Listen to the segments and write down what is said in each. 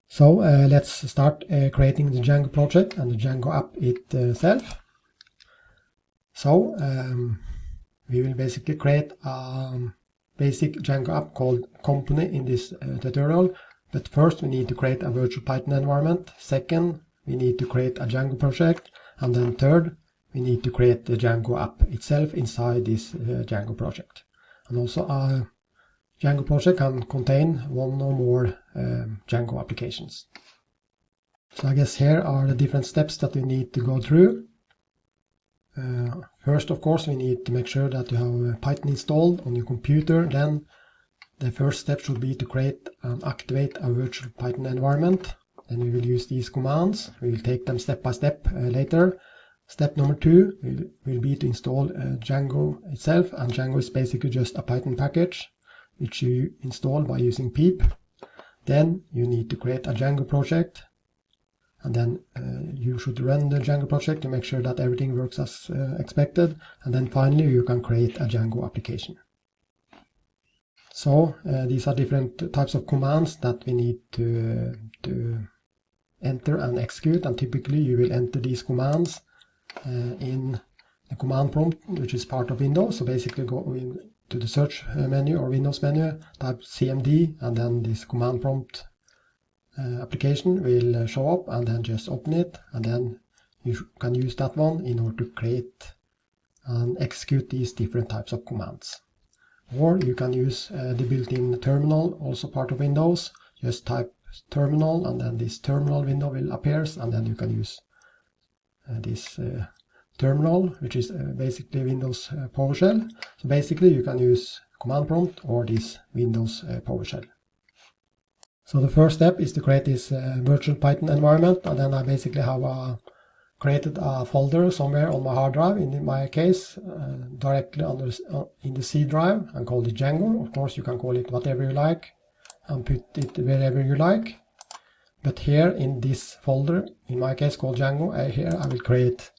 So let's start creating the Django project and the Django app itself. So we will basically create a basic Django app called company in this tutorial. But first we need to create a virtual Python environment. Second, we need to create a Django project. And then third, we need to create the Django app itself inside this Django project. And also a Django project can contain one or more Django applications. So I guess here are the different steps that we need to go through. First, of course, we need to make sure that you have Python installed on your computer. Then the first step should be to create and activate a virtual Python environment. Then we will use these commands. We will take them step by step later. Step number 2 will be to install Django itself, and Django is basically just a Python package which you install by using pip. Then you need to create a Django project, and then you should run the Django project to make sure that everything works as expected, and then finally you can create a Django application. So these are different types of commands that we need to enter and execute, and typically you will enter these commands in the command prompt, which is part of Windows. So basically go to the search menu or Windows menu, type CMD, and then this command prompt application will show up, and then just open it, and then you can use that one in order to create and execute these different types of commands. Or you can use the built-in terminal, also part of Windows. Just type terminal, and then this terminal window will appear, and then you can use this terminal, which is basically Windows PowerShell. So basically you can use command prompt or this Windows PowerShell. So the first step is to create this virtual Python environment, and then I basically have created a folder somewhere on my hard drive, in my case directly in the C drive, and called it Django. Of course you can call it whatever you like and put it wherever you like. But here in this folder, in my case called Django, here I will create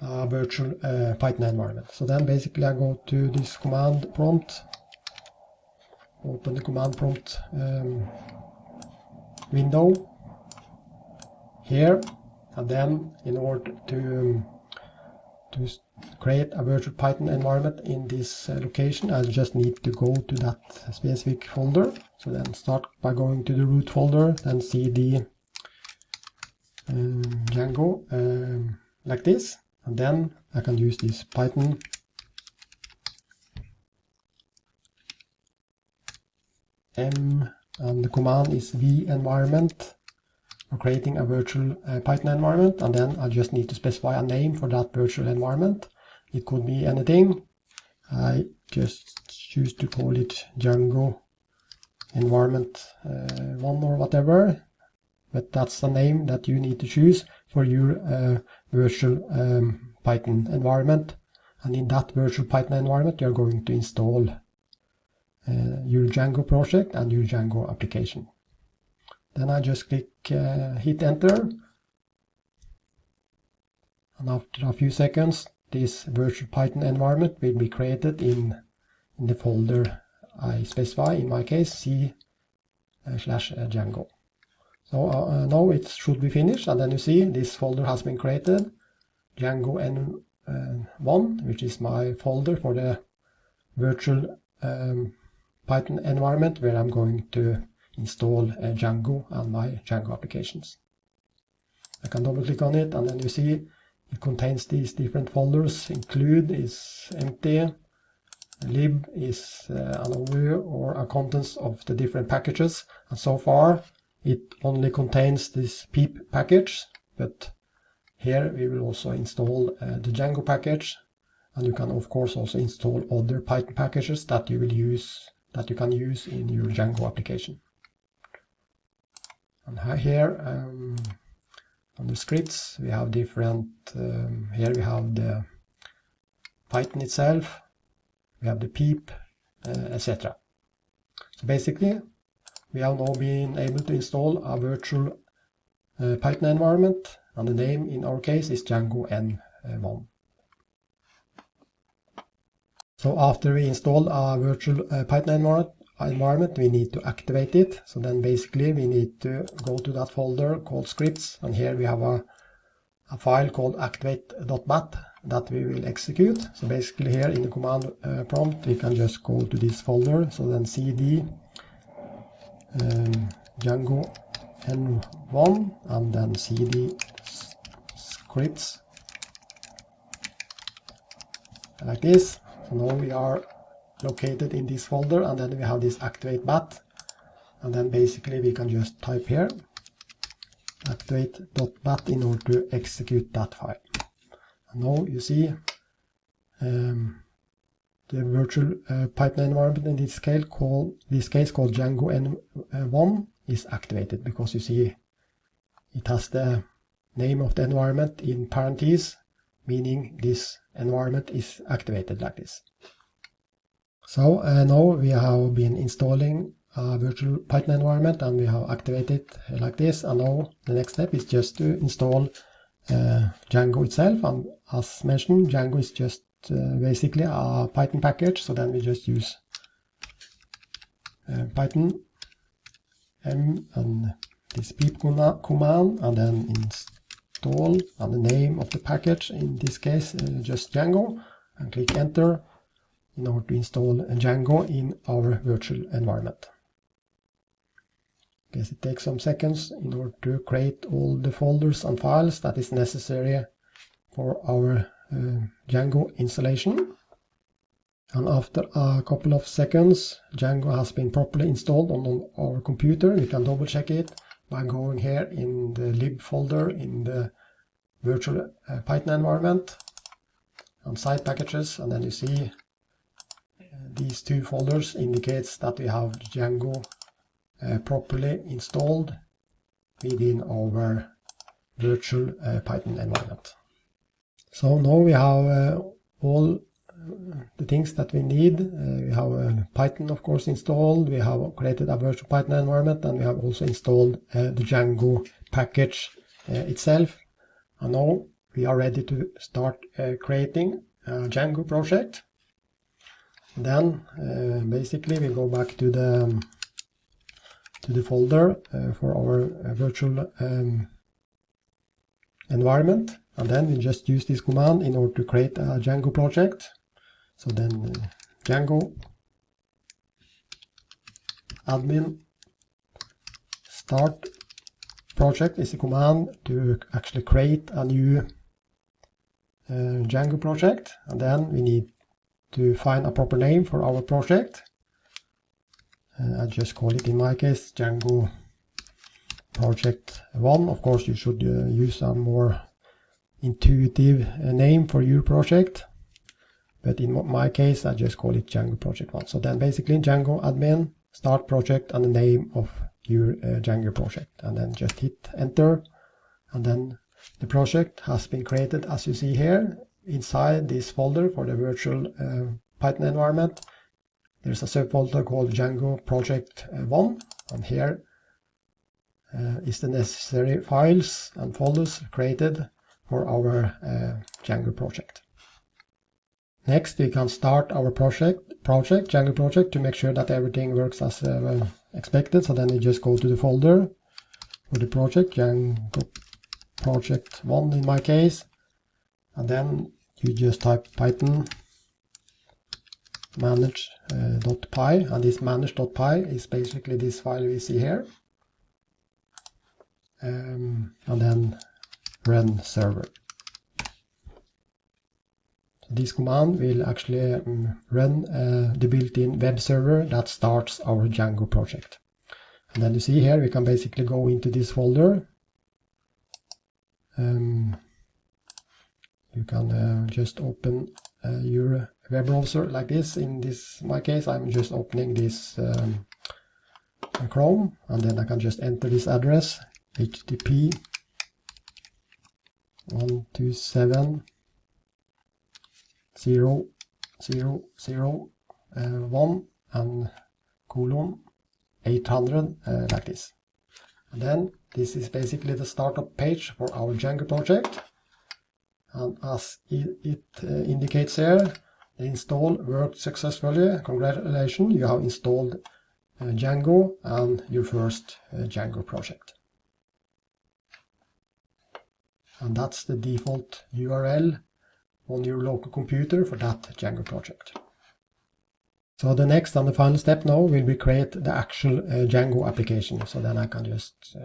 a virtual Python environment. So then basically I go to this command prompt, open the command prompt window here, and then in order to create a virtual Python environment in this location, I just need to go to that specific folder. So then start by going to the root folder, then cd Django like this, and then I can use this Python m, and the command is v environment for creating a virtual Python environment, and then I just need to specify a name for that virtual environment. It could be anything. I just choose to call it Django environment 1 or whatever, but that's the name that you need to choose for your virtual Python environment. And in that virtual Python environment you're going to install your Django project and your Django application. Then I just click hit enter, and after a few seconds this virtual Python environment will be created in the folder I specify, in my case C/Django. So now it should be finished, and then you see this folder has been created, Django N1, which is my folder for the virtual Python environment where I'm going to install Django and my Django applications. I can double click on it, and then you see it contains these different folders. Include is empty, lib is an overview or a contents of the different packages, and so far it only contains this pip package, but here we will also install the Django package, and you can of course also install other Python packages that you can use in your Django application. And here on the scripts we have different, here we have the Python itself, we have the pip, etc. So basically we have now been able to install a virtual Python environment, and the name in our case is Django N1. So after we install a virtual Python environment, we need to activate it. So then basically we need to go to that folder called scripts, and here we have a file called activate.bat that we will execute. So basically here in the command prompt we can just go to this folder, so then cd Django n1 and then cd scripts like this. So now we are located in this folder, and then we have this activate bat, and then basically we can just type here activate.bat in order to execute that file. And now you see the virtual pipeline environment in this case called Django N1 is activated, because you see it has the name of the environment in parentheses, meaning this environment is activated like this. So now we have been installing a virtual Python environment and we have activated like this, and now the next step is just to install Django itself. And as mentioned, Django is just basically a Python package, so then we just use Python m and this pip command and then install, and the name of the package in this case just Django, and click enter in order to install Django in our virtual environment. Guess it takes some seconds in order to create all the folders and files that is necessary for our Django installation. And after a couple of seconds, Django has been properly installed on our computer. We can double check it by going here in the lib folder in the virtual Python environment and site packages, and then you see these two folders indicates that we have Django properly installed within our virtual Python environment. So now we have all the things that we need. We have Python, of course, installed. We have created a virtual Python environment, and we have also installed the Django package itself. And now we are ready to start creating a Django project. Then basically we go back to the folder for our virtual environment, and then we just use this command in order to create a Django project. So then Django admin start project is a command to actually create a new Django project, and then we need to find a proper name for our project. I just call it, in my case, Django Project 1. Of course, you should use a more intuitive name for your project, but in my case, I just call it Django Project 1. So then basically Django admin, start project, and the name of your Django project, and then just hit enter, and then the project has been created, as you see here. Inside this folder for the virtual Python environment, there's a subfolder called Django Project 1, and here is the necessary files and folders created for our Django project. Next, we can start our Django project to make sure that everything works as expected. So then we just go to the folder for the project, Django Project 1 in my case, and then you just type Python manage.py, and this manage.py is basically this file we see here, and then run server. So this command will actually run the built-in web server that starts our Django project. And then you see here we can basically go into this folder. You can just open your web browser like this. In my case, I'm just opening this Chrome, and then I can just enter this address, http 127.0.0.0.1 and colon 800 like this. And then this is basically the startup page for our Django project. And as it indicates here, the install worked successfully. Congratulations, you have installed Django and your first Django project. And that's the default URL on your local computer for that Django project. So the next and the final step now will be create the actual Django application. So then I can just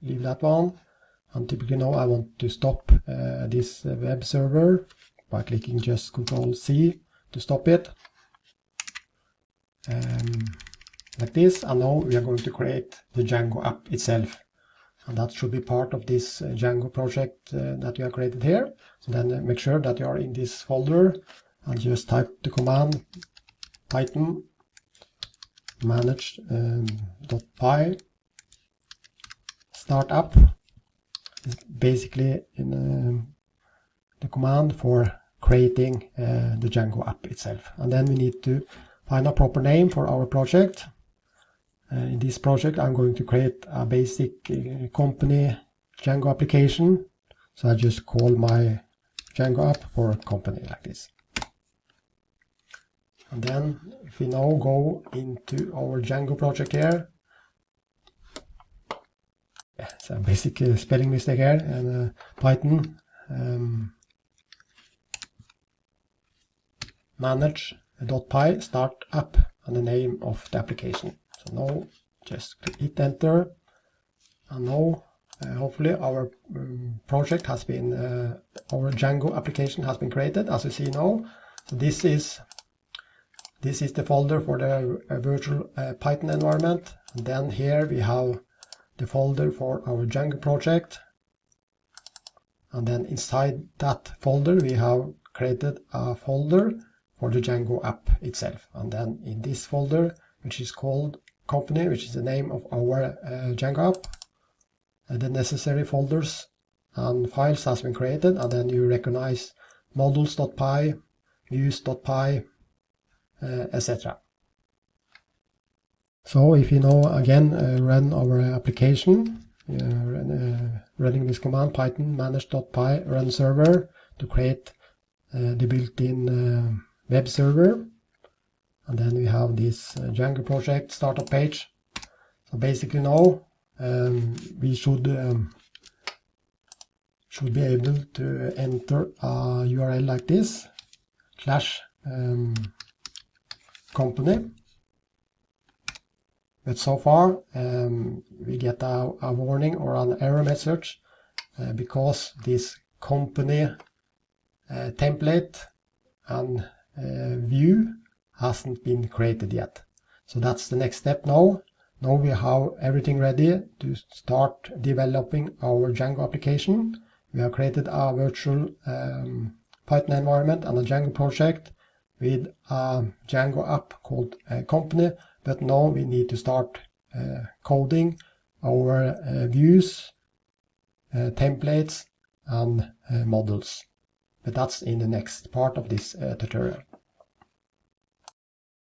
leave that one. And typically now I want to stop this web server by clicking just Ctrl+C to stop it. Like this. And now we are going to create the Django app itself. And that should be part of this Django project that you have created here. So then make sure that you are in this folder and just type the command Python manage.py startup. Basically in the command for creating the Django app itself. And then we need to find a proper name for our project. In this project I'm going to create a basic company Django application. So I just call my Django app for company like this. And then if we now go into our Django project here, it's a basic spelling mistake here, and Python manage.py start app and the name of the application. So now just hit enter, and now hopefully our project has been, our Django application has been created, as you see now. So this is the folder for the virtual Python environment, and then here we have the folder for our Django project, and then inside that folder we have created a folder for the Django app itself. And then in this folder, which is called company, which is the name of our Django app, the necessary folders and files has been created, and then you recognize models.py, views.py, etc. So if you now again run our application, running this command python manage.py run server to create the built-in web server, and then we have this Django project startup page. So basically now we should be able to enter a URL like this /company. But so far we get a warning or an error message because this company template and view hasn't been created yet. So that's the next step now. Now we have everything ready to start developing our Django application. We have created a virtual Python environment and a Django project with a Django app called company. But now we need to start coding our views, templates, and models. But that's in the next part of this tutorial.